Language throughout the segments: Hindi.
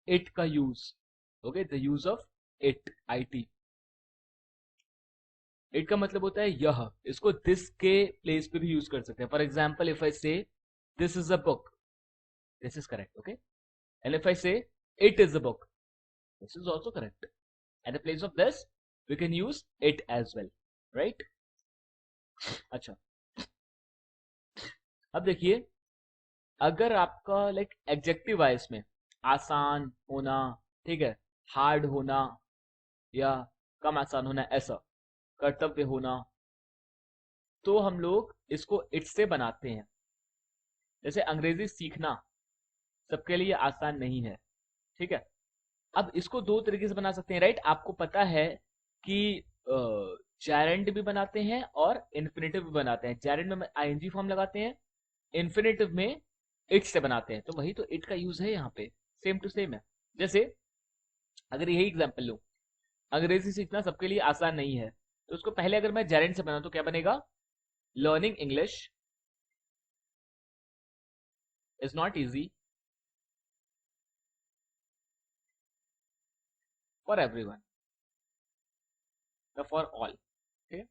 इट का use, okay, the use of it, IT। It का मतलब होता है यह, इसको दिस के प्लेस पे भी यूज कर सकते हैं। For example if I say this is a book, this is correct, okay, and if I say it is a book, this is also correct. At the place of this we can use it as well, right. अच्छा, अब देखिए, अगर आपका लाइक एडजेक्टिव है इसमें, आसान होना, ठीक है, हार्ड होना, या कम आसान होना, ऐसा कर्तव्य होना, तो हम लोग इसको इट से बनाते हैं। जैसे अंग्रेजी सीखना सबके लिए आसान नहीं है, ठीक है। अब इसको दो तरीके से बना सकते हैं, राइट। आपको पता है कि जैरेंड भी बनाते हैं और इन्फिनेटिव भी बनाते हैं। जैरेंड में ING फॉर्म लगाते हैं, इन्फिनेटिव में इट से बनाते हैं। तो वही तो इट का यूज है यहाँ पे, सेम टू सेम है। जैसे अगर यही एग्जांपल लूं, अंग्रेजी सीखना सबके लिए आसान नहीं है, तो उसको पहले अगर मैं जैरेंड से बनाऊं तो क्या बनेगा? Learning English is not easy for everyone, for all, ठीक है।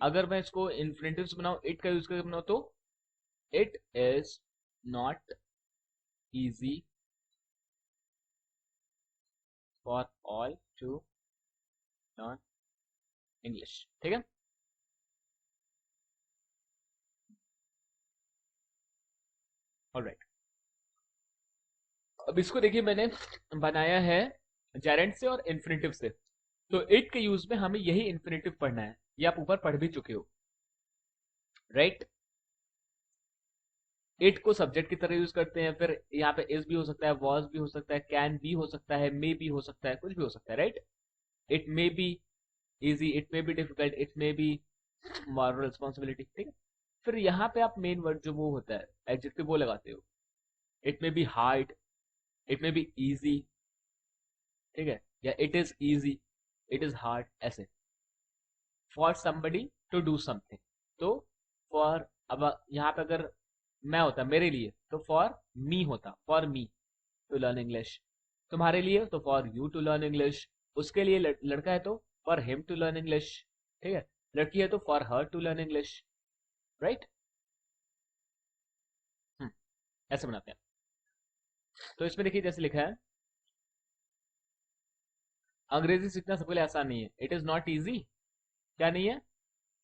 अगर मैं इसको इन्फिनेटिव से बनाऊं, इट का यूज करके बनाऊं, तो it is not easy for all to learn English, ठीक है। ऑलराइट, अब इसको देखिए, मैंने बनाया है जेरेंट से और इन्फिनेटिव से। तो इट के यूज में हमें यही इन्फिनेटिव पढ़ना है, ये आप ऊपर पढ़ भी चुके हो, राइट। इट को सब्जेक्ट की तरह यूज करते हैं, फिर यहाँ पे इज भी हो सकता है, वॉज भी हो सकता है, कैन भी हो सकता है, मे भी हो सकता है, कुछ भी हो सकता है, right. It may be easy, it may be difficult, it may B moral responsibility, ठीक है। फिर यहाँ पे आप मेन वर्ड जो वो होता है एडजेक्टिव, वो लगाते हो। It may be hard, it may be easy, ठीक है, या it is easy, it is hard, ऐसे। For somebody to do something, तो फॉर, अब यहाँ पे अगर मैं होता मेरे लिए, तो फॉर मी होता, for me to learn English. तुम्हारे लिए तो for you to learn English. उसके लिए लड़का है तो for him to learn English, ठीक है। लड़की है तो for her to learn English, right. ऐसे बनाते हैं। तो इसमें देखिए जैसे लिखा है, अंग्रेजी सीखना सबके लिए आसान नहीं है, इट इज नॉट इजी, क्या नहीं है?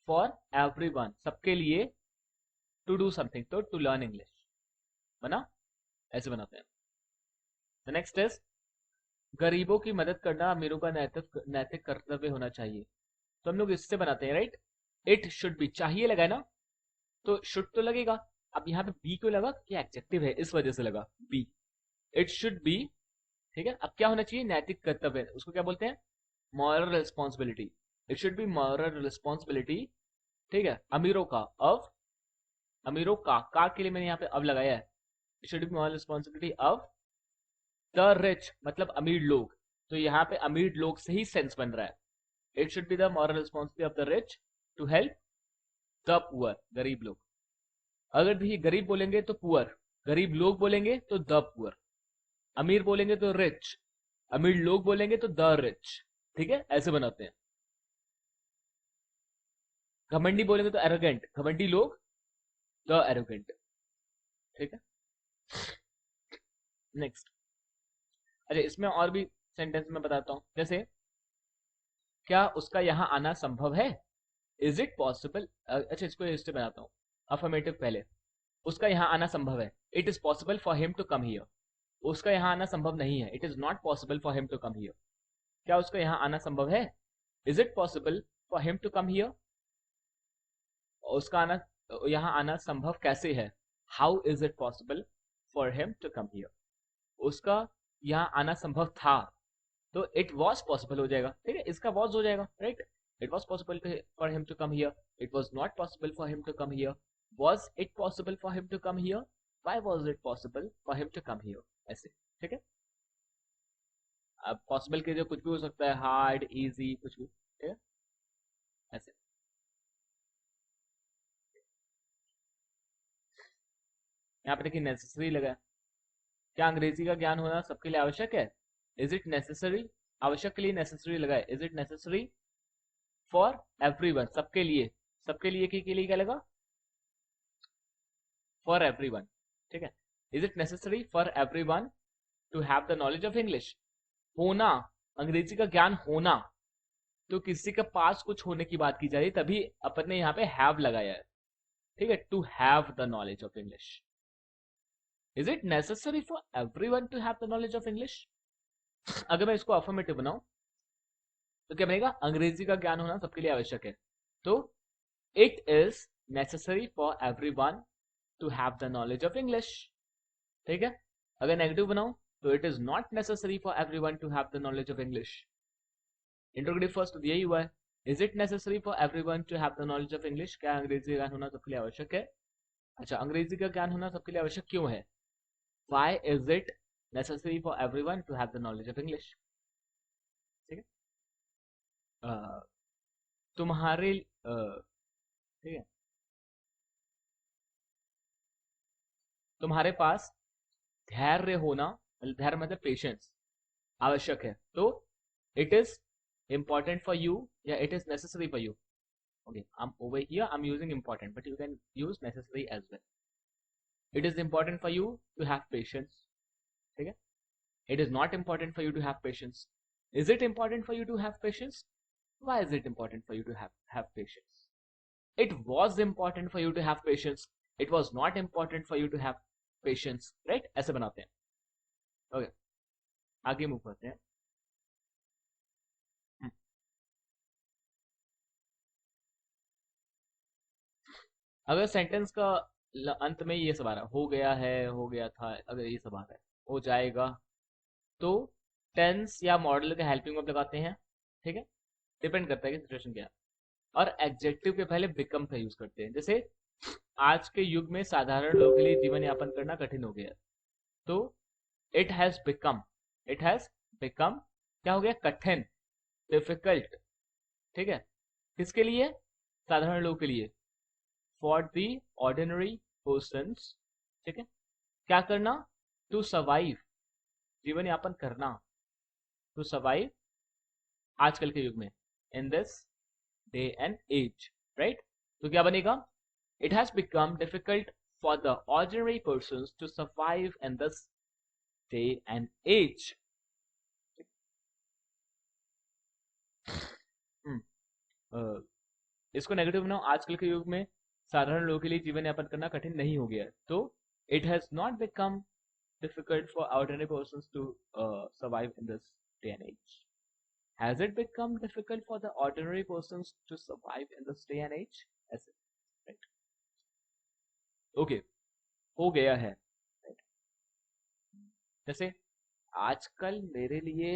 फॉर एवरी वन, सबके लिए, टू डू समथिंग, तो टू लर्न इंग्लिश बना, ऐसे बनाते हैं। नेक्स्ट इज, गरीबों की मदद करना अमीरों का नैतिक नैतिक कर्तव्य होना चाहिए। तो हम लोग इससे बनाते हैं, राइट। इट शुड बी, चाहिए लगा है ना, तो शुड तो लगेगा। अब यहाँ पे बी क्यों लगा? कि एडजेक्टिव है, इस वजह से लगा बी। इट शुड बी, ठीक है। अब क्या होना चाहिए? नैतिक कर्तव्य, उसको क्या बोलते हैं? Moral responsibility. It should B moral responsibility, ठीक है, अमीरों का, ऑफ, अमीरों का के लिए मैंने यहाँ पे अब लगाया है। It should B moral responsibility of the rich, मतलब अमीर लोग। तो यहाँ पे अमीर लोग से ही सेंस बन रहा है। It should be the moral responsibility of the rich to help the poor, गरीब लोग। अगर देखिए गरीब बोलेंगे तो पुअर, गरीब लोग बोलेंगे तो द पुअर, अमीर बोलेंगे तो रिच, अमीर लोग बोलेंगे तो द रिच, ठीक है, ऐसे बनाते हैं। घमंडी बोलेंगे तो एरोगेंट, घमंडी लोग द एरोगेंट, ठीक है। नेक्स्ट, अच्छा इसमें और भी सेंटेंस में बताता हूं, जैसे क्या उसका यहां आना संभव है? इज इट पॉसिबल, अच्छा इसको इससे बनाता हूँ, अफर्मेटिव पहले। उसका यहाँ आना संभव है, it is possible for him to come here. उसका यहाँ आना संभव नहीं है, it is not possible for him to come here. क्या उसका यहाँ आना संभव है? Is it possible for him to come here. उसका आना, यहाँ आना संभव कैसे है? How is it possible for him to come here. उसका यहाँ आना संभव था, तो इट वॉज पॉसिबल हो जाएगा, ठीक है, इसका वॉज हो जाएगा, राइट। It was possible for him to come here, it was not possible for him to come here, was it possible for him to come here, why was it possible for him to come here, ऐसे, ठीक है। अब पॉसिबल के जो कुछ भी हो सकता है, हार्ड, इजी, कुछ भी, ठीक है, ऐसे। यहाँ पे देखिए नेसेसरी लगा है, क्या अंग्रेजी का ज्ञान होना सबके लिए आवश्यक है? Is it necessary? आवश्यक के लिए नेसेसरी लगाए, is it necessary for everyone, सबके लिए, सबके लिए के लिए क्या लगा? फॉर एवरीवन, ठीक है। Is it necessary for everyone to have the knowledge of English? होना, अंग्रेजी का ज्ञान होना, तो किसी के पास कुछ होने की बात की जा रही है, तभी अपन ने यहाँ पे हैव लगाया है, ठीक है। To have the knowledge of English. Is it necessary for everyone to have the knowledge of English? अगर मैं इसको अफर्मेटिव बनाऊं तो क्या बनेगा? अंग्रेजी का ज्ञान होना सबके लिए आवश्यक है, तो it is necessary for everyone to have the knowledge of English, ठीक है। अगर नेगेटिव बनाऊं तो it is not necessary for everyone to have the knowledge of English. Interrogative first यही हुआ है। Is it necessary for everyone to have the knowledge of English? क्या अंग्रेजी का ज्ञान होना सबके लिए आवश्यक है? अच्छा, अंग्रेजी का ज्ञान होना सबके लिए आवश्यक क्यों है? Why is it necessary for everyone to have the knowledge of English? ठीक है। तुम्हारे ठीक है, तुम्हारे पास धैर्य होना, धैर्य मतलब पेशेंस, आवश्यक है, तो it is important for you, yeah, it is necessary for you. Okay, I'm over here, I'm using important, but you can use necessary as well. It is important for you to have patience, okay? It is not important for you to have patience. Is it important for you to have patience? Why is it important for you to have patience? It was important for you to have patience. It was not important for you to have patience, right? ऐसे बनाते हैं। okay, आगे मूव करते हैं। अगर सेंटेंस का अंत में ये सब आ रहा, हो गया है, हो गया था, अगर ये सब आ रहा है, हो जाएगा, तो टेंस या मॉडल के हेल्पिंग वर्ब लगाते हैं, ठीक है। डिपेंड करता है कि सिचुएशन क्या है। और एडजेक्टिव के पहले बिकम का यूज करते हैं। जैसे आज के युग में साधारण लोगों के लिए जीवन यापन करना कठिन हो गया, तो it has become, it has become क्या हो गया? कठिन, डिफिकल्ट, ठीक है। किसके लिए? साधारण लोगों के लिए। फॉर द ऑर्डिनरी पर्सन्स, ठीक है। क्या करना? टू सर्वाइव, जीवन यापन करना, टू सर्वाइव आजकल के युग में, in this day and age, राइट। तो क्या बनेगा? It has become difficult for the ordinary persons to survive in this day and age. इसको नेगेटिव बनाओ, आजकल के युग में साधारण लोगों के लिए जीवन यापन करना कठिन नहीं हो गया है, तो it has not become difficult for ordinary persons to survive in this day and age. Has it become difficult for the ordinary persons to survive in this day and age? ऐसे, right? Okay, हो गया है, right? जैसे आजकल मेरे लिए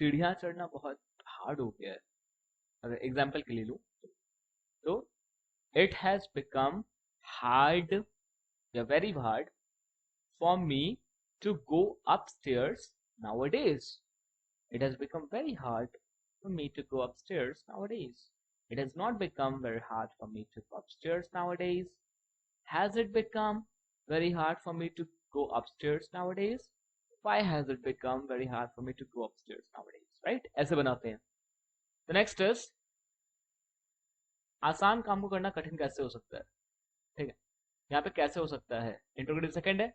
सीढ़ियां चढ़ना बहुत हार्ड हो गया है। अगर एग्जाम्पल के लिए लूं तो it has become hard, yeah, very hard for me to go upstairs nowadays. It has become very hard for me to go upstairs nowadays. It has not become very hard for me to go upstairs nowadays. Has it become very hard for me to go upstairs nowadays? Why has it become very hard for me to go upstairs nowadays? Right? ऐसे बनाते हैं। The next is आसान काम को करना कठिन कैसे हो सकता है, ठीक है। यहाँ पे कैसे हो सकता है, इंट्रोगेटिव सेकंड है,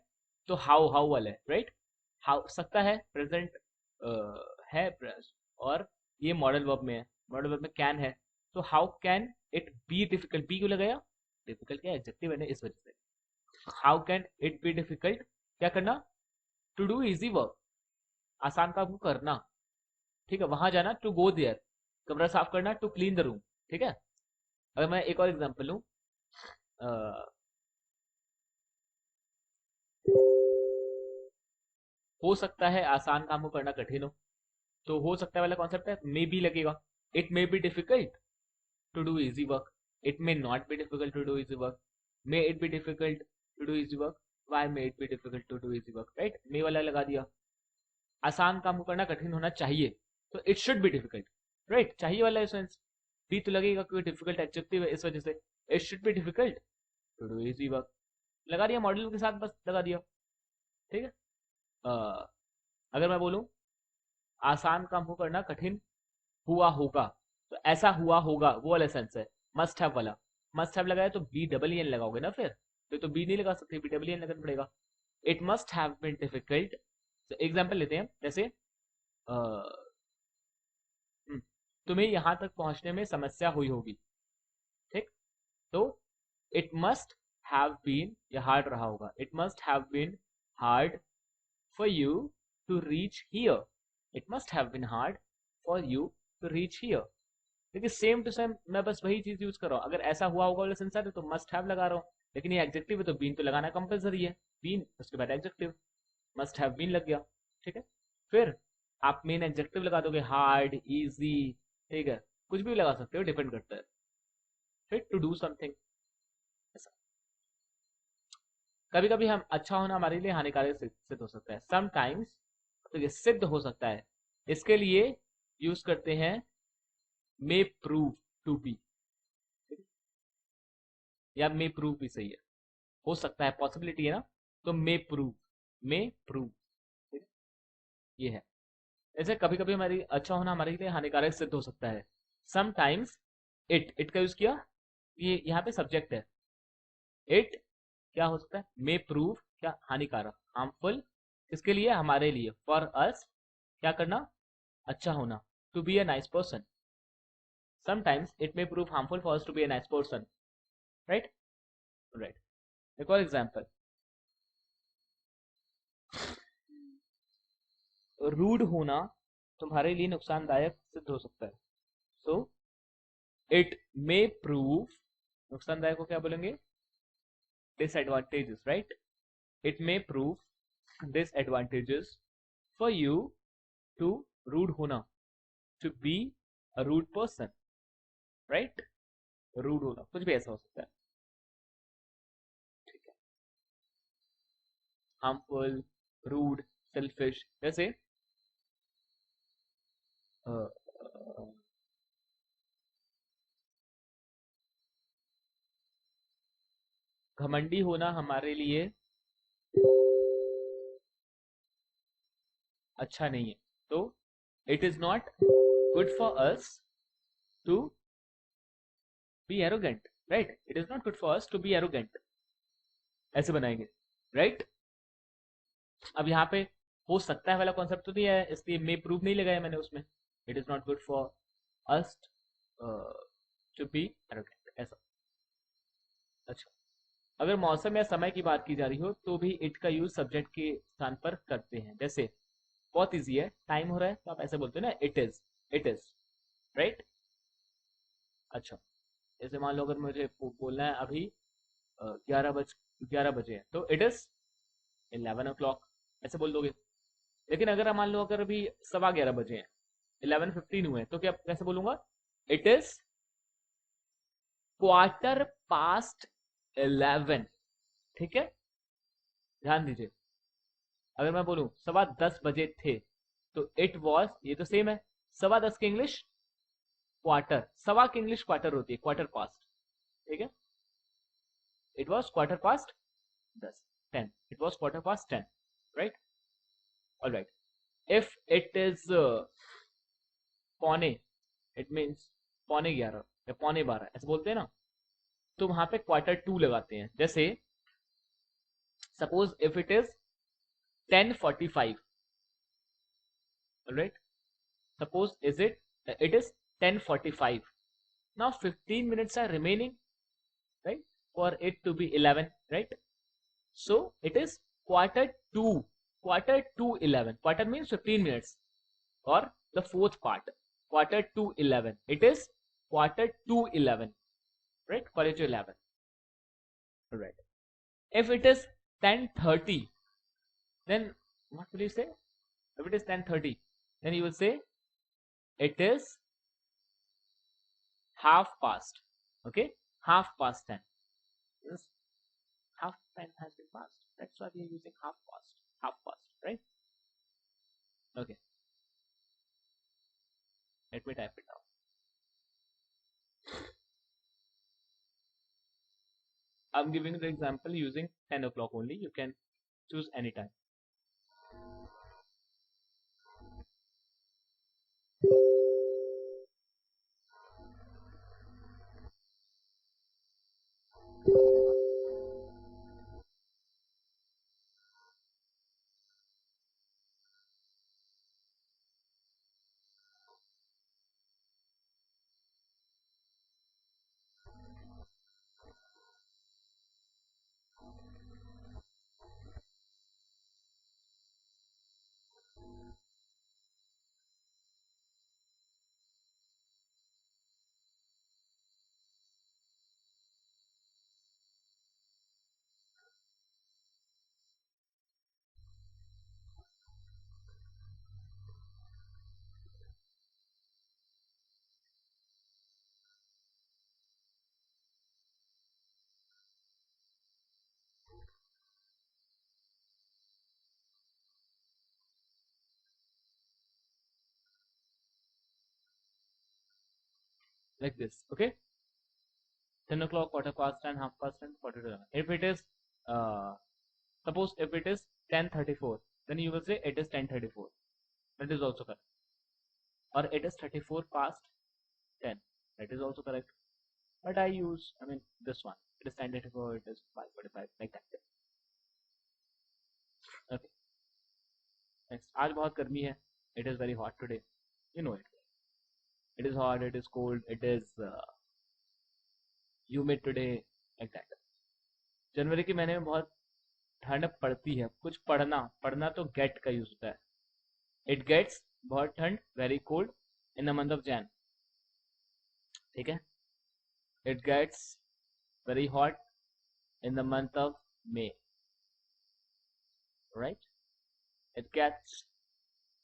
तो हाउ वाला है, राइट। हाउ सकता है प्रेजेंट है, और ये मॉडल वर्ब में है, मॉडल वर्ब में कैन है, तो how can it be difficult, be क्यों लगाया? डिफिकल्ट क्या एडजेक्टिव है ना, इस वजह से। How can it be difficult, क्या करना? टू डू इजी वर्क, आसान काम को करना, ठीक है। वहां जाना, टू गो देयर, कमरा साफ करना, टू क्लीन द रूम, ठीक है। अगर मैं एक और एग्जांपल लूं, हो सकता है आसान काम को करना कठिन हो, तो हो सकता है वाला कॉन्सेप्ट है, मे बी लगेगा। It may be difficult to do easy work, it may not be difficult to do easy work, may it be difficult to do easy work, why may it be difficult to do easy work, right. May वाला लगा दिया। आसान काम को करना कठिन होना चाहिए, तो it should be difficult, right. चाहिए वाला सेंस बी तो लगेगा क्योंकि डिफिकल्ट एडजेक्टिव है, इस वजह से it should be difficult to do easy work, लगा दिया मॉड्यूल के साथ, बस लगा दिया। ठीक है। अगर मैं बोलूं आसान काम को करना कठिन हुआ होगा, तो ऐसा हुआ होगा वो वाला सेंस है, मस्ट हैव वाला। मस्ट हैव लगाया तो बी डबल एन लगाओगे ना, फिर तो बी नहीं लगा सकते, बी डबल एन लगाना पड़ेगा। It must have been difficult. Example लेते हैं, जैसे तुम्हें यहां तक पहुंचने में समस्या हुई होगी। ठीक, तो इट मस्ट हैव बीन, या हार्ड रहा होगा, it must have been hard for you to reach here. It must have been hard for you to reach here. देखिए सेम टू सेम मैं बस वही चीज यूज कर रहा हूँ। अगर ऐसा हुआ होगा वाला सेंस है तो मस्ट हैव लगा रहा हूँ, लेकिन ये एडजेक्टिव है तो बीन तो लगाना कंपलसरी है। बीन उसके बाद एडजेक्टिव, मस्ट हैव बीन लग गया। ठीक है। फिर आप मेन एडजेक्टिव लगा दोगे, हार्ड, इजी। ठीक है, कुछ भी लगा सकते हो, डिपेंड करता है। फिर टू डू समथिंग, ऐसा। कभी कभी हम अच्छा होना हमारे लिए हानिकारक सिद्ध हो सकता है, समटाइम्स। तो ये सिद्ध हो सकता है, इसके लिए यूज करते हैं मे प्रूव टू बी, या मे प्रूव भी सही है, हो सकता है, पॉसिबिलिटी है ना, तो मे प्रूव, मे प्रूव। ये है। ऐसे कभी कभी हमारी अच्छा होना हमारे लिए हानिकारक सिद्ध हो सकता है, समटाइम्स। इट का यूज किया, ये यहाँ पे सब्जेक्ट है। इट क्या हो सकता है, मे प्रूव क्या, हानिकारक, हार्मफुल। किसके लिए, हमारे लिए, फॉर अस, क्या करना, अच्छा होना, to be a nice person. Sometimes it may prove harmful for us to be a nice person. Right, right. एक और एग्जाम्पल, रूड होना तुम्हारे लिए नुकसानदायक सिद्ध हो सकता है, सो इट मे प्रूव, नुकसानदायक को क्या बोलेंगे, disadvantages, right? It may prove disadvantages for you to rude होना, to be a rude person, right? rude होना कुछ भी ऐसा हो सकता है। ठीक है, harmful, rude, selfish। जैसे घमंडी होना हमारे लिए अच्छा नहीं है, तो it is not good for us to be arrogant, right? It is not good for us to be arrogant, ऐसे बनाएंगे, राइट? अब यहाँ पे हो सकता है वाला कॉन्सेप्ट तो नहीं है, इसलिए मे प्रूव नहीं लगाया मैंने उसमें। It is not good for us to be arrogant, ऐसा। अच्छा, अगर मौसम या समय की बात की जा रही हो तो भी इट का यूज सब्जेक्ट के स्थान पर करते हैं। जैसे बहुत इजी है, टाइम हो रहा है तो आप ऐसे बोलते हो ना, it is, it is, right? अच्छा, जैसे मान लो अगर मुझे बोलना है अभी 11 बजे है, तो इट इज 11 o'clock, ऐसे बोल दोगे। लेकिन अगर मान लो अगर अभी 11:15 बजे हैं, 11:15 हुए, तो क्या कैसे बोलूंगा, इट इज क्वार्टर पास्ट 11। ठीक है, ध्यान दीजिए। अगर मैं बोलूं 10:15 बजे थे, तो इट वॉज, ये तो सेम है, 10:15 की इंग्लिश क्वार्टर, सवा की इंग्लिश क्वार्टर होती है, क्वार्टर पास्ट। ठीक है, it was quarter past 10, 10, it was quarter past 10, right? All right. If it is पौने, इट मीन्स पौने 11 या पौने 12, ऐसे बोलते हैं ना, तो वहां पे क्वार्टर 2 लगाते हैं। जैसे suppose if it is 10:45, right? Suppose it is 10:45, now 15 minutes are remaining, right, for it to be 11, right? So it is quarter to 11. Quarter means 15 minutes, or the fourth part, quarter to 11, it is quarter to 11, right? Quarter to 11, right? If it is 10:30, then what will you say? If it is 10:30, then you will say it is half past. Okay, half past 10. Yes, half time has been passed. That's why we are using half past. Half past, right? Okay, let me type it down. I'm giving the example using 10 o'clock only. You can choose any time. Like this, okay? 10 o'clock, quarter past 10, half past 10, quarter to 11. If it is, suppose if it is 10:34, then you will say it is 10:34. That is also correct. Or it is 34 past 10. That is also correct. But I use, this one. It is 10:34, it is 5:45, like that. Okay. Next. आज बहुत गर्मी है. It is very hot today. You know it. It is hot, it is cold, it is humid today, like that. जनवरी के महीने में बहुत ठंड पड़ती है. कुछ पढ़ना तो गेट का यूज होता है. इट गेट्स बहुत ठंड, very cold in the month of Jan. ठीक है. It gets very hot in the month of May. Right. It gets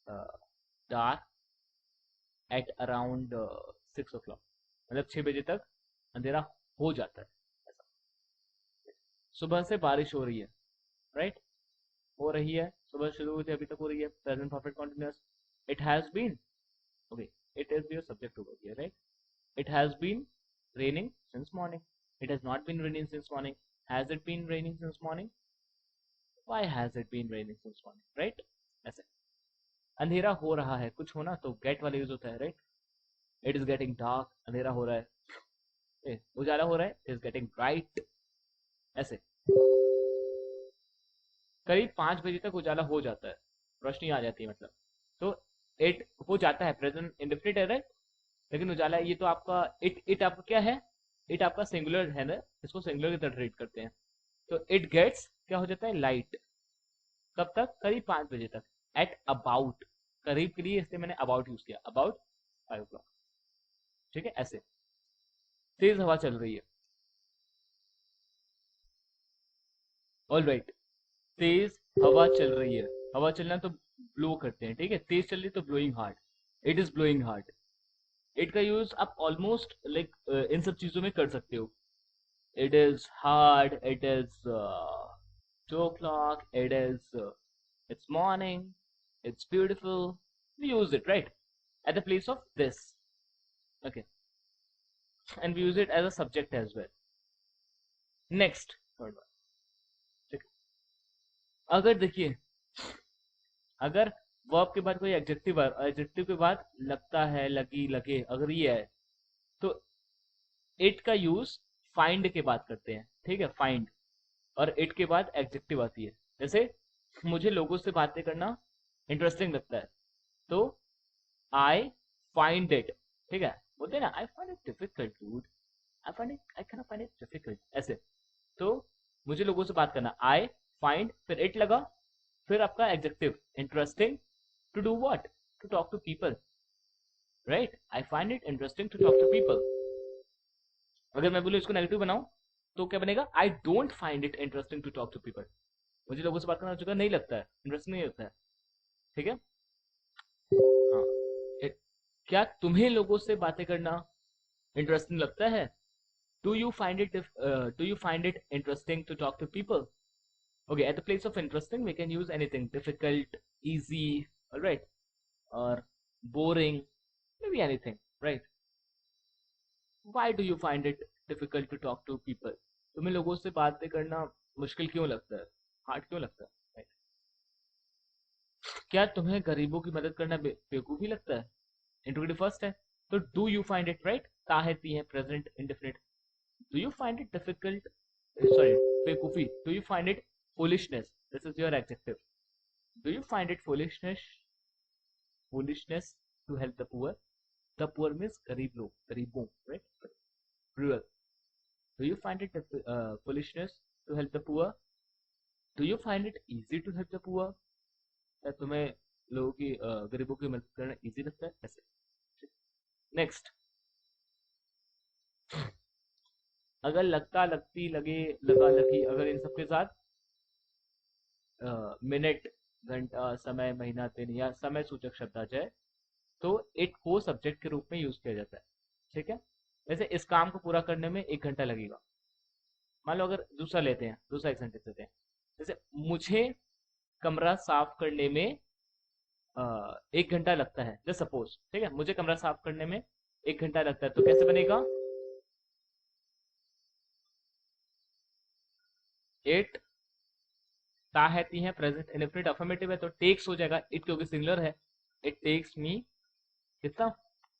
dark at around 6 o'clock. मतलब 6 बजे तक अंधेरा हो जाता है. ऐसा. सुबह से बारिश हो रही है. राइट. हो रही है. सुबह शुरू हुई थी, अभी तक हो रही है. Present perfect continuous. It has been. Okay. It is your subject to verb here, right. It has been raining since morning. It has not been raining since morning. Has it been raining since morning? Why has it been raining since morning? Right? ऐसे. अंधेरा हो रहा है. कुछ होना तो गेट वाला यूज होता है, right. It is getting dark. अंधेरा हो रहा है. उजाला हो रहा है. It is getting bright. ऐसे. करीब 5 बजे तक उजाला हो जाता है. रोशनी आ जाती है मतलब. तो इट हो जाता है. प्रेजेंट इंडेफिनिट है, राइट. लेकिन उजाला, ये तो आपका इट आपका क्या है? इट आपका सिंगुलर है ना. इसको सिंगुलर की तरह ट्रीट करते हैं. तो इट गेट्स क्या हो जाता है? लाइट. कब तक? करीब 5 बजे तक. At about. करीब के लिए इसलिए मैंने अबाउट यूज किया. About 5 o'clock. ठीक है. ऐसे. तेज हवा चल रही है. All right. तेज हवा चल रही है. हवा चलना तो ब्लो करते हैं. ठीक है. तेज चल रही तो blowing hard. It is blowing hard. It का यूज आप ऑलमोस्ट लाइक इन सब चीजों में कर सकते हो. It is hard. It is 2 o'clock. It is it's morning. It's beautiful. We use it, right, at the place of this. Okay. And we use it as a subject as well. Next, third one. ठीक है. अगर देखिए, अगर वर्ब के बाद कोई एडजेक्टिव के बाद लगता है, लगी, लगे, अगर ये है तो इट का यूज फाइंड के बाद करते हैं. ठीक है. फाइंड. और इट के बाद एडजेक्टिव आती है. जैसे मुझे लोगों से बातें करना इंटरेस्टिंग लगता है तो आई फाइंड इट. ठीक है. बोलते हैं ना, आई find it difficult dude. I can find it difficult. ऐसे. तो मुझे लोगों से बात करना. आई फाइंड, फिर इट लगा, फिर आपका adjective interesting. To do what? To talk to people. Right. I find it interesting to talk to people. अगर मैं बोलूं इसको नेगेटिव बनाऊं तो क्या बनेगा? I don't find it interesting to talk to people. मुझे लोगों से बात करना चुका नहीं लगता है, इंटरेस्टिंग नहीं लगता है. ठीक है. हाँ. क्या तुम्हें लोगों से बातें करना इंटरेस्टिंग लगता है? Do you find it interesting to talk to people? Okay, at the place of interesting, we can use anything. Difficult, easy, alright, or boring, maybe anything, right? Why do you find it difficult to talk to people? तुम्हें लोगों से बातें करना मुश्किल क्यों लगता है, हार्ड क्यों लगता है, right? क्या तुम्हें गरीबों की मदद करना बेवकूफी लगता है? इंट्रोगेटिव फर्स्ट है, तो do you find it, right, ताहती है present indefinite, do you find it difficult, sorry, बेवकूफी, do you find it foolishness, this is your adjective, do you find it foolishness to help the poor means गरीब लोग, गरीबों, right, plural, do you find it foolishness to help the poor, do you find it easy to help the poor, क्या तुम्हें लोगों की गरीबों की मदद करना इजी लगता है, ऐसे। नेक्स्ट, अगर लगता, लगती, लगे, लगा, लगी, अगर इन सबके साथ मिनट, घंटा, समय, महीना, दिन या समय सूचक शब्द आ जाए तो इट को सब्जेक्ट के रूप में यूज किया जाता है, ठीक है। वैसे इस काम को पूरा करने में 1 घंटा लगेगा। मान लो अगर दूसरा लेते हैं, दूसरा एक सेंटेंस लेते हैं, जैसे मुझे कमरा साफ करने में 1 घंटा लगता है, जस्ट सपोज, ठीक है, मुझे कमरा साफ करने में 1 घंटा लगता है, तो कैसे बनेगा, इट, ताहती है प्रेजेंट इंडेफिनिट अफर्मेटिव है तो टेक्स हो जाएगा, इट क्योंकि सिंगुलर है, इट टेक्स मी कितना,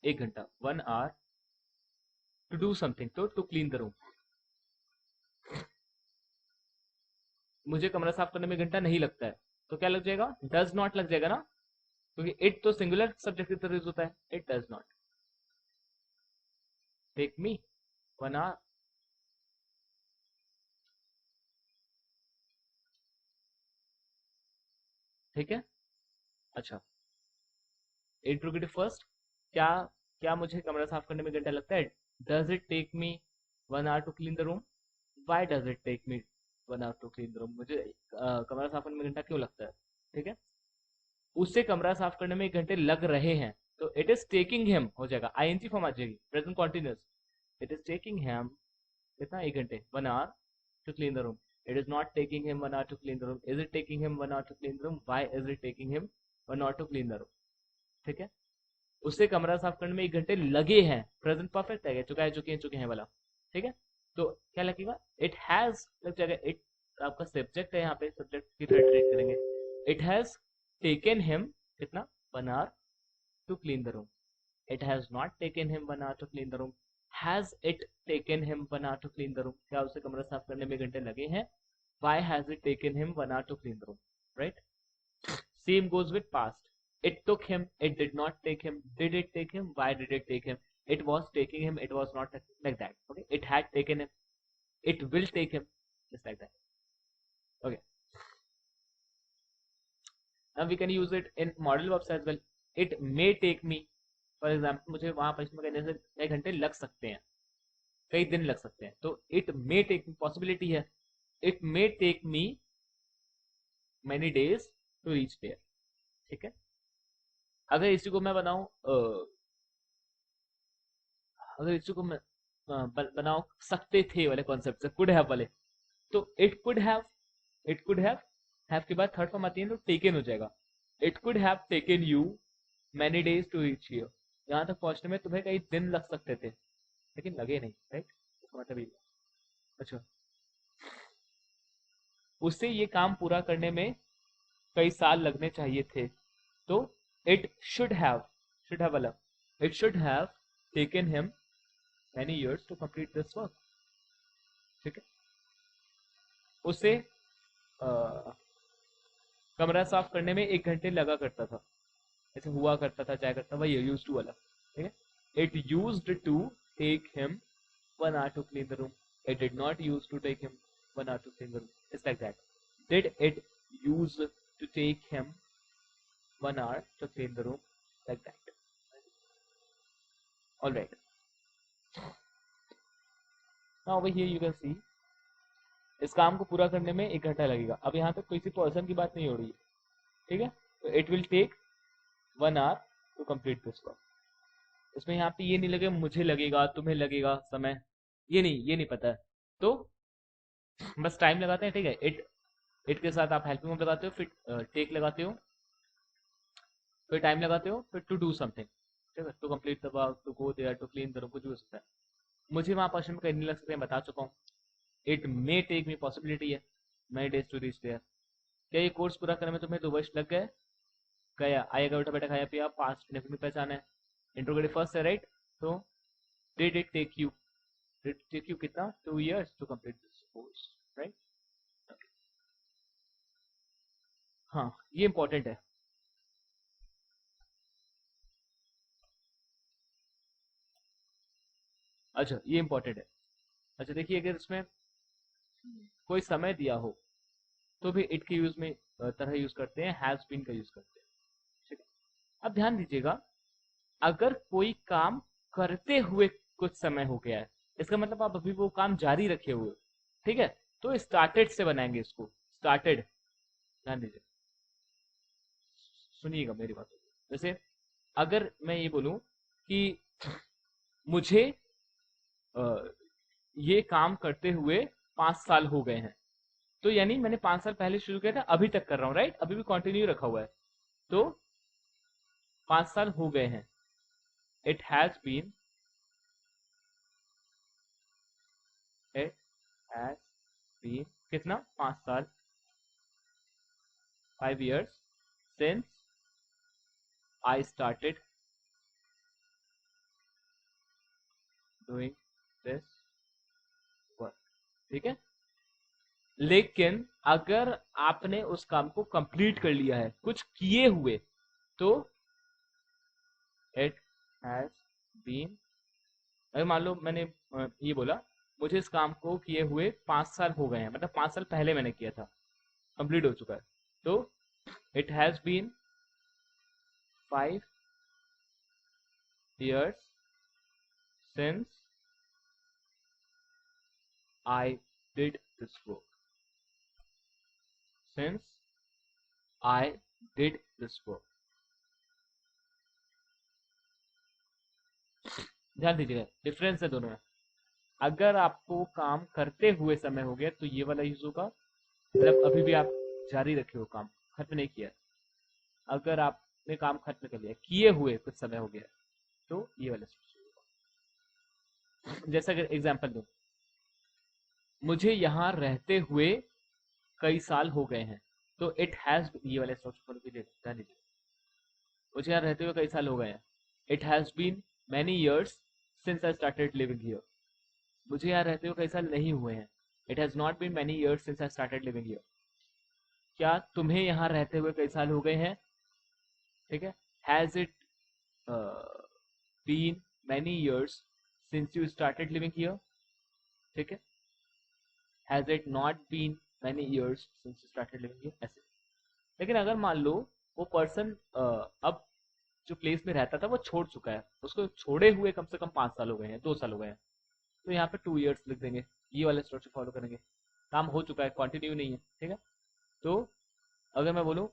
1 घंटा, 1 hour टू डू समथिंग, तो टू क्लीन द रूम, मुझे कमरा साफ करने में 1 घंटा नहीं लगता है, तो क्या लग जाएगा, डज नॉट लग जाएगा ना, क्योंकि इट तो सिंगुलर सब्जेक्ट की तरह यूज होता है, it does not take me 1 hour, ठीक है। अच्छा, इंट्रोगेटिव फर्स्ट, क्या, क्या मुझे कमरा साफ करने में 1 घंटा लगता है, does it take me 1 hour to clean the room, why does it take me 1 hour to clean the room, मुझे कमरा साफ करने में 1 घंटा क्यों लगता है, ठीक है। उससे कमरा साफ करने में 1 घंटे लग रहे हैं, तो इट इज टेकिंग हिम हो जाएगा, आईएनजी फॉर्म आ जाएगी, present continuous, it is taking him कितना, 1 घंटे, 1 hour to clean the room, it is not taking him 1 hour to clean the room, is it taking him 1 hour to clean the room, why is it taking him 1 hour to clean the room, ठीक है। उससे कमरा साफ करने में 1 घंटे लगे हैं, प्रेजेंट परफेक्ट है, चुके हैं वाला, ठीक है। तो क्या लगेगा, इट हैज लग जाएगा, इट आपका सब्जेक्ट है, यहाँ पे सब्जेक्ट की तरह ट्रीट करेंगे, इट हैज टेकन हिम कितना, 1 hour to clean the room, it has not taken him 1 hour to clean the room, has it taken him 1 hour to clean the room, क्या उसे कमरा साफ करने में 1 घंटे लगे हैं, why has it taken him 1 hour to clean the room, right. Same goes with past. It took him, it did not take him, did it take him, why did it take him, it was taking him, it was not, like that, okay, it had taken him, it will take him, just like that, okay. Now we can use it in modal verbs as well, it may take me, for example, मुझे वहां पहुंचने में कहने से कई घंटे लग सकते हैं, कई दिन लग सकते हैं, तो it may take, पॉसिबिलिटी है, it may take me many days to reach there, ठीक है। अगर इसी को मैं बनाऊं, अगर इसी को मैं बनाओ सकते थे वाले कॉन्सेप्ट से, कुड हैव वाले, तो it could have, it could have के बाद थर्ड फॉर्म आती है तो टेकन हो जाएगा, it could have taken you many days to reach here, यहाँ तक पहुंचने में तुम्हें कई दिन लग सकते थे, लेकिन लगे नहीं, राइट, मतलब ये, अच्छा, उससे ये काम पूरा करने में कई साल लगने चाहिए थे, तो इट शुड हैव वाला, it should have taken him many years to complete this work, ठीक है। उसे कमरा साफ करने में 1 घंटे लगा करता था, ऐसे हुआ करता था, जाया करता, वही यूज टू वाला, ठीक है। It used to take him 1 hour to clean the room, it did not use to take him 1 hour to clean the room, it's like that, did it use to take him 1 hour to clean the room, like that, all right. Now over here you can see इस काम को पूरा करने में 1 घंटा लगेगा, अब यहाँ पे किसी पर्सन की बात नहीं हो रही है, ठीक है, तो it will take 1 hour to complete this work, इसमें यहाँ पे ये नहीं लगेगा मुझे लगेगा, तुम्हें लगेगा समय, ये नहीं पता है, तो बस टाइम लगाते हैं, ठीक है, इट के साथ आप हेल्पिंग वर्ब लगाते हो, फिर टेक लगाते हो, फिर टाइम लगाते हो, फिर टू डू समथिंग, ठीक है, to complete the work, to go there, to clean the room, कुछ भी हो सकता है, मुझे वहां पर्सन में कहीं नहीं लग सकते, बता चुका हूँ, it may take me, possibility है, many days to reach there। क्या ये कोर्स पूरा करने में तुम्हें 2 वर्ष लग गए? गया, आएगा उठा बैठा खाया पिया, पास्ट डेफिनेटली पहचाना है, इंट्रोगेटिव फर्स्ट है, राइट। तो did it take you, did take you कितना, 2 years to complete this course, right. हाँ, ये इंपॉर्टेंट है। अच्छा, ये इंपॉर्टेंट है। अच्छा देखिए, अगर इसमें कोई समय दिया हो तो भी इट के यूज में तरह यूज करते हैं, हैज बीन का यूज करते हैं, ठीक है। अब ध्यान दीजिएगा, अगर कोई काम करते हुए कुछ समय हो गया है, इसका मतलब आप अभी वो काम जारी रखे हुए, ठीक है, तो स्टार्टेड से बनाएंगे इसको, स्टार्टेड। ध्यान दीजिए, सुनिएगा मेरी बात। जैसे अगर मैं ये बोलूं कि मुझे अ, ये काम करते हुए 5 साल हो गए हैं, तो यानी मैंने 5 साल पहले शुरू किया था, अभी तक कर रहा हूँ, राइट, अभी भी कंटिन्यू रखा हुआ है, तो 5 साल हो गए हैं। It has been, it has been कितना, 5 साल, 5 years since I started doing this work, ठीक है। लेकिन अगर आपने उस काम को कंप्लीट कर लिया है कुछ किए हुए, तो इट हैज बीन, अगर मान लो मैंने ये बोला, मुझे इस काम को किए हुए 5 साल हो गए हैं, मतलब 5 साल पहले मैंने किया था, कंप्लीट हो चुका है, तो it has been 5 years since I did this work, since I did this work। ध्यान दीजिएगा, डिफरेंस है दोनों में। अगर आपको काम करते हुए समय हो गया तो ये वाला यूज होगा, मतलब अभी भी आप जारी रखे हो, काम खत्म नहीं किया। अगर आपने काम खत्म कर लिया, किए हुए कुछ समय हो गया, तो ये वाला यूज होगा। जैसा अगर एग्जांपल दूं, मुझे यहाँ रहते हुए कई साल हो गए हैं, तो इट हैज, ये वाला स्ट्रक्चर भी ध्यान दीजिए, मुझे यहाँ रहते हुए कई साल हो गए हैं, it has been many years since I started living here. मुझे यहाँ रहते हुए कई साल नहीं हुए हैं, it has not been many years since I started living here. क्या तुम्हें यहाँ रहते हुए कई साल हो गए हैं, ठीक है। Has it been many years since you started living here, ठीक है। Has it not been many years since you started living here, ऐसे। लेकिन अगर मान लो वो पर्सन अब जो प्लेस में रहता था वो छोड़ चुका है, उसको छोड़े हुए कम से कम 5 साल हो गए हैं, 2 साल हो गए हैं, तो यहाँ पे 2 years लिख देंगे, ये वाला स्ट्रक्चर फॉलो करेंगे। काम हो चुका है, कंटिन्यू नहीं है, ठीक है। तो अगर मैं बोलूँ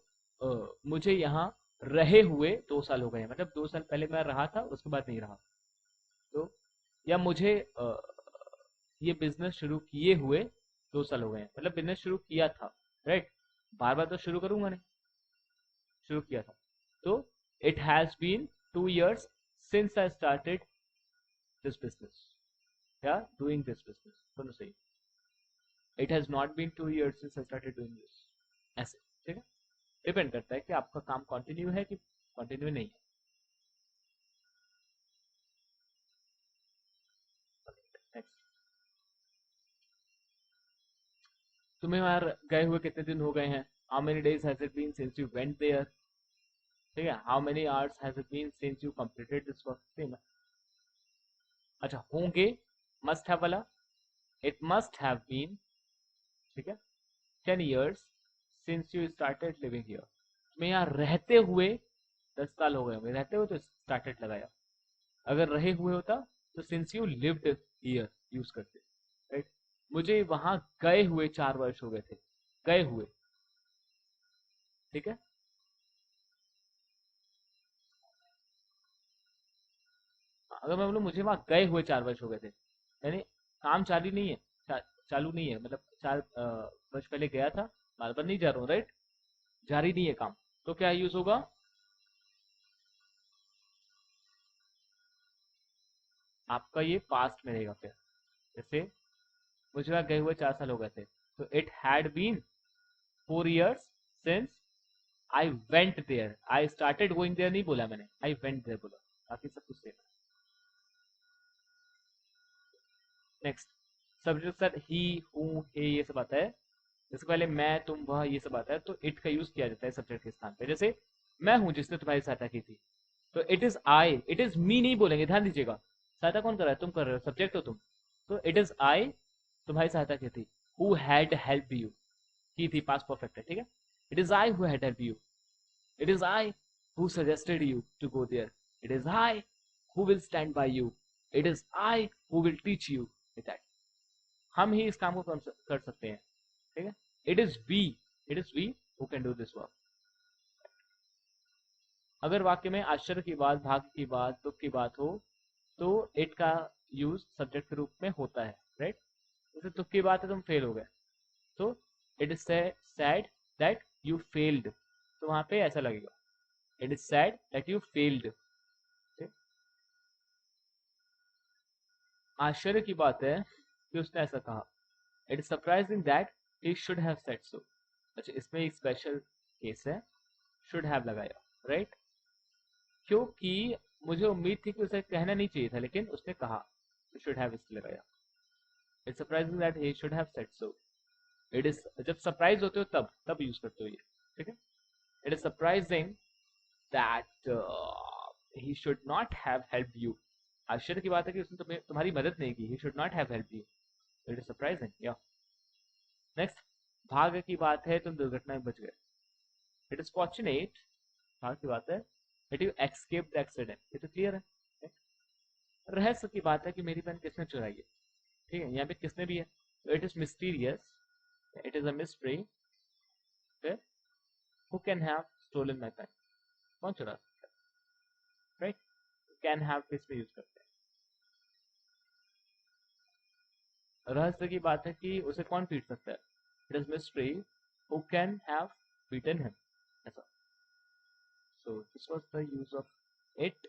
मुझे यहाँ रहे हुए 2 साल हो गए हैं, मतलब 2 साल पहले मैं रहा था, उसके बाद नहीं रहा, तो या मुझे ये बिजनेस शुरू किए हुए 2 साल हो गए हैं, मतलब बिजनेस शुरू किया था, राइट, बार बार तो शुरू करूंगा नहीं, शुरू किया था, तो it has been 2 years since I started this business, या डूइंग दिस बिजनेस, दोनों सही। It has not been 2 years since I started doing this, ऐसे, ठीक है। डिपेंड करता है कि आपका काम कंटिन्यू है कि कंटिन्यू नहीं है। नेक्स्ट, तुम्हें वहां गए हुए कितने दिन हो गए हैं, how many days has it been since you went there, ठीक है। How many hours has it been since you completed this work, same है। अच्छा, होंगे, मस्ट हैव वाला, इट मस्ट हैव बीन, ठीक है, 10 years since you started living here. तुम्हें यहाँ रहते हुए 10 साल हो गए होंगे, रहते हुए तो स्टार्टेड लगाया, अगर रहे हुए होता तो since you lived here use करते, राइट। मुझे वहां गए हुए 4 वर्ष हो गए थे, गए हुए, ठीक है। अगर मैं बोलूँ मुझे वहां गए हुए 4 वर्ष हो गए थे, यानी काम चालू नहीं है, चालू नहीं है, मतलब 4 वर्ष पहले गया था, बार बार नहीं जा रहा हूँ, राइट, जारी नहीं है काम, तो क्या यूज होगा, आपका ये पास्ट में रहेगा फिर। जैसे मुझे वहां गए हुए 4 साल हो गए थे, तो it had been 4 years since I went there. I started going there नहीं बोला मैंने, आई वेंट देयर बोला, बाकी सब कुछ सेम। नेक्स्ट, सब्जेक्ट सर ही, हूँ, हे, ये सब आता है। इससे पहले मैं, तुम, वह, ये सब आता है, तो इट का यूज किया जाता है सब्जेक्ट के स्थान पे। जैसे मैं हूं जिसने तुम्हारी सहायता की थी, तो it is I, it is me नहीं बोलेंगे, ध्यान दीजिएगा। सहायता कौन कर रहा है? तुम कर रहे हो, सब्जेक्ट हो तुम। तो इट इज आई, तुम्हारी सहायता की थी। हु हैड हेल्प यू, की थी, पास परफेक्ट है, ठीक है। It is I who had help you. It is I who suggested you to go there. It is I who will stand by you. It is I who will teach you that. हम ही इस काम को कर सकते हैं, ठीक है। It is we, it is we who can do this work. अगर वाक्य में आश्चर्य की बात, भाग्य की बात, दुख की बात हो, तो इट का यूज सब्जेक्ट के रूप में होता है, राइट। जैसे दुख की बात है, तुम फेल हो गए, तो it is sad that you failed, तो वहां पे ऐसा लगेगा, it is sad that you failed. आश्चर्य की बात है कि उसने ऐसा कहा, it is surprising that he should have said so. अच्छा, इसमें एक स्पेशल केस है, शुड हैव लगाया, राइट, क्योंकि मुझे उम्मीद थी कि उसे कहना नहीं चाहिए था, लेकिन उसने कहा, शुड हैव इसलिए लगाया। It's surprising that he should have said so. It is, जब सरप्राइज होते हो तब तब यूज करते हो ये, ठीक है। It is surprising that he should not have help you. आश्चर्य की बात है कि उसने तुम्हारी मदद नहीं की, he should not have help you. It is surprising, या। नेक्स्ट, भाग्य की बात है, तुम दुर्घटना में बच गए। इट इज फॉर्चुनेट, भाग्य की बात है, that you escape the accident, ये तो क्लियर है। रहस्य की बात है कि मेरी पेन किसने चुराई है, ठीक है, यहाँ पे किसने भी है, तो it is mysterious, it is a mystery, who can have stolen my pen, कौन चुरा सकता है, राइट। कैन हैव किस पे यूज करते हैं। रहस्य की बात है कि उसे कौन पीट सकता है, it is mystery who can have beaten him, ऐसा। So this was the use of it